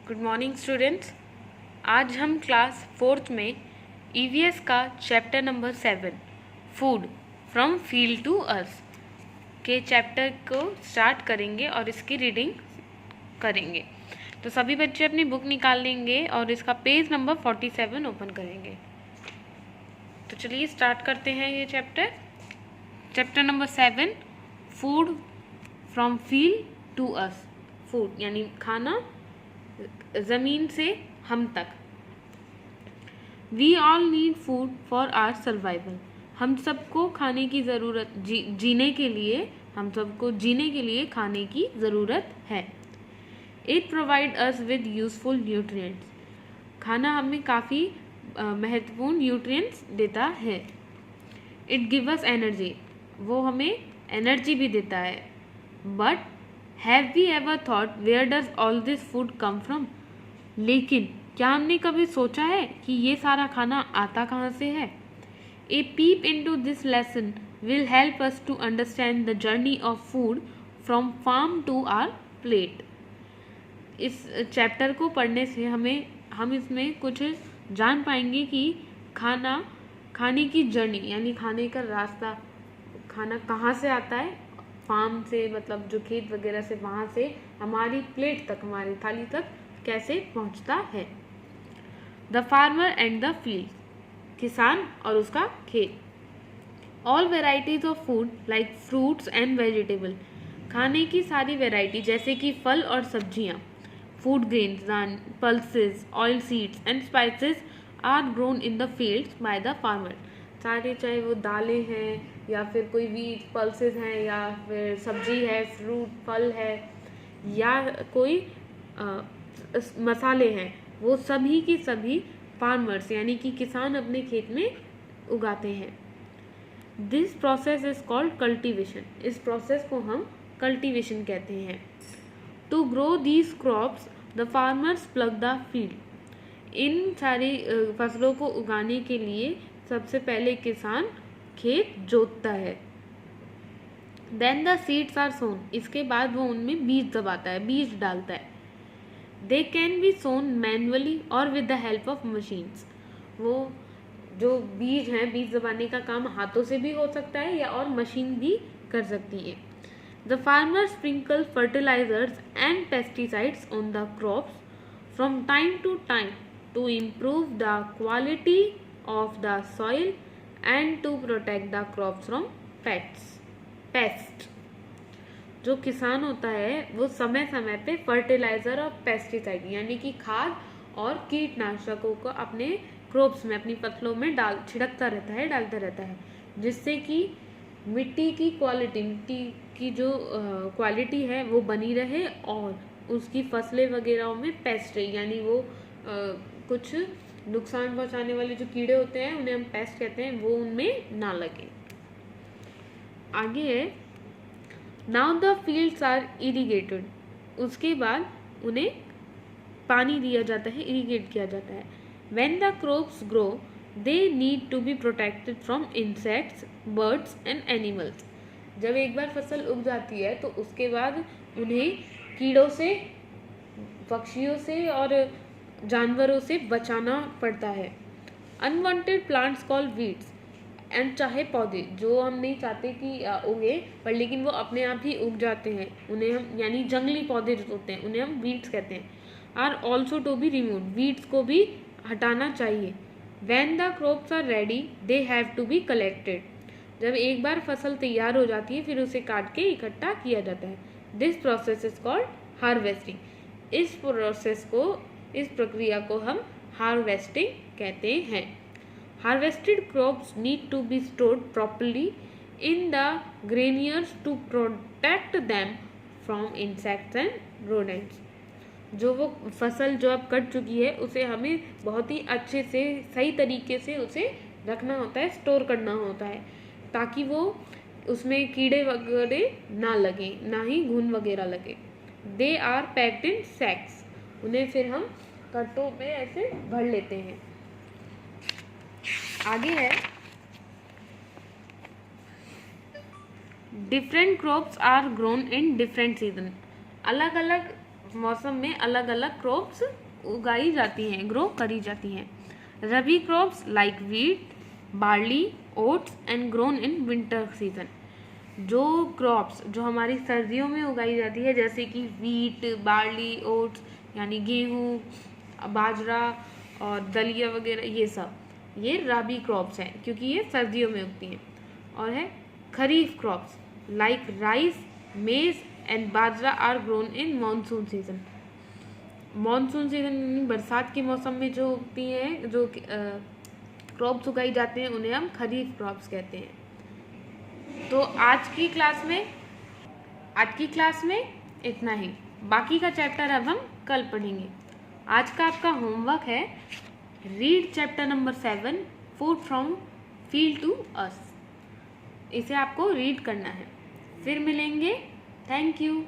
Good morning students. आज हम class 4th में ईवीएस का chapter number 7 food from field to earth के चैप्टर को स्टार्ट करेंगे और इसकी रीडिंग करेंगे। तो सभी बच्चे अपनी बुक निकाल लेंगे और इसका पेज नंबर 47 ओपन करेंगे। तो चलिए स्टार्ट करते हैं ये chapter number 7 food from field to earth. Food यानी खाना ज़मीन से हम तक। We all need food for our survival. हम सबको खाने की ज़रूरत जीने के लिए खाने की ज़रूरत है। It provide us with useful nutrients. खाना हमें काफ़ी महत्वपूर्ण न्यूट्रिएंट्स देता है। It give us energy. वो हमें एनर्जी भी देता है। But have we ever thought where does all this food come from? लेकिन क्या हमने कभी सोचा है कि ये सारा खाना आता कहाँ से है? A peep into this lesson will help us to understand the journey of food from farm to our plate. इस चैप्टर को पढ़ने से हम इसमें कुछ जान पाएंगे कि खाने की जर्नी यानी खाने का रास्ता, खाना कहाँ से आता है, फार्म से मतलब जो खेत वगैरह से, वहाँ से हमारी प्लेट तक, हमारी थाली तक कैसे पहुँचता है। The farmer and the field, किसान और उसका खेत। All varieties of food like fruits and vegetable. खाने की सारी वेराइटी जैसे कि फल और सब्जियाँ, food grains, pulses, oil seeds and spices are grown in the fields by the farmer. सारे, चाहे वो दालें हैं या फिर कोई वीट पल्सेस हैं या फिर सब्जी है, फ्रूट फल है या कोई मसाले हैं, वो सभी की सभी फार्मर्स यानी कि किसान अपने खेत में उगाते हैं। This process is called cultivation. इस प्रोसेस को हम कल्टीवेशन कहते हैं। To grow these crops the farmers plough the field. इन सारी फसलों को उगाने के लिए सबसे पहले किसान खेत जोतता है। देन द सीड्स आर सोन। इसके बाद वो उनमें बीज दबाता है, बीज डालता है। They can be sown manually और with the help of machines. वो जो बीज हैं, बीज दबाने का काम हाथों से भी हो सकता है या और मशीन भी कर सकती है। The farmer sprinkle fertilisers and pesticides on the crops from time to time to improve the quality of the soil and to protect the crops from pest. जो किसान होता है वो समय समय पे फर्टिलाइज़र और पेस्टिसाइड यानी कि खाद और कीटनाशकों को अपने क्रॉप्स में, अपनी फसलों में डालता रहता है, जिससे कि मिट्टी की जो क्वालिटी है वो बनी रहे और उसकी फसलें वगैरह में पेस्ट यानी वो कुछ नुकसान पहुंचाने वाले जो कीड़े होते हैं, उन्हें हम पेस्ट कहते हैं, वो उनमें ना लगे। आगे है now the fields are irrigated. उसके बाद उन्हें पानी दिया जाता है, इरीगेट किया जाता है। When the crops grow they need to be protected from insects, birds and animals. जब एक बार फसल उग जाती है तो उसके बाद उन्हें कीड़ों से, पक्षियों से और जानवरों से बचाना पड़ता है। Unwanted plants called weeds and, चाहे पौधे जो हम नहीं चाहते कि उगे पर लेकिन वो अपने आप ही उग जाते हैं, उन्हें हम यानी जंगली पौधे जो होते हैं उन्हें हम वीड्स कहते हैं, are also to be removed. Weeds को भी हटाना चाहिए। When the crops are ready they have to be collected. जब एक बार फसल तैयार हो जाती है फिर उसे काट के इकट्ठा किया जाता है। This process is called harvesting. इस प्रक्रिया को हम हार्वेस्टिंग कहते हैं। Harvested crops need to be stored properly in the granaries to protect them from insects and rodents. जो वो फसल जो अब कट चुकी है उसे हमें बहुत ही अच्छे से, सही तरीके से उसे रखना होता है, स्टोर करना होता है, ताकि वो उसमें कीड़े वगैरह ना लगे, ना ही घुन वगैरह लगे। They are packed in sacks. उन्हें फिर हम कट्टों में ऐसे भर लेते हैं। आगे है different crops are grown in different season. अलग अलग मौसम में अलग अलग क्रॉप्स उगाई जाती हैं, ग्रो करी जाती हैं। Rabi crops like wheat, barley, oats and grown in winter season. जो क्रॉप्स जो हमारी सर्दियों में उगाई जाती है जैसे कि वीट, बार्ली, ओट्स यानी गेहूँ, बाजरा और दलिया वगैरह, ये सब ये रबी क्रॉप्स हैं क्योंकि ये सर्दियों में उगती हैं। और है kharif crops like rice, maize and bajra are grown in monsoon season. Monsoon season बरसात के मौसम में जो उगती हैं, जो क्रॉप्स उगाई जाते हैं उन्हें हम खरीफ क्रॉप्स कहते हैं। तो आज की क्लास में इतना ही। बाकी का चैप्टर अब हम कल पढ़ेंगे। आज का आपका होमवर्क है read chapter number 7 food from field to us. इसे आपको रीड करना है। फिर मिलेंगे। Thank you.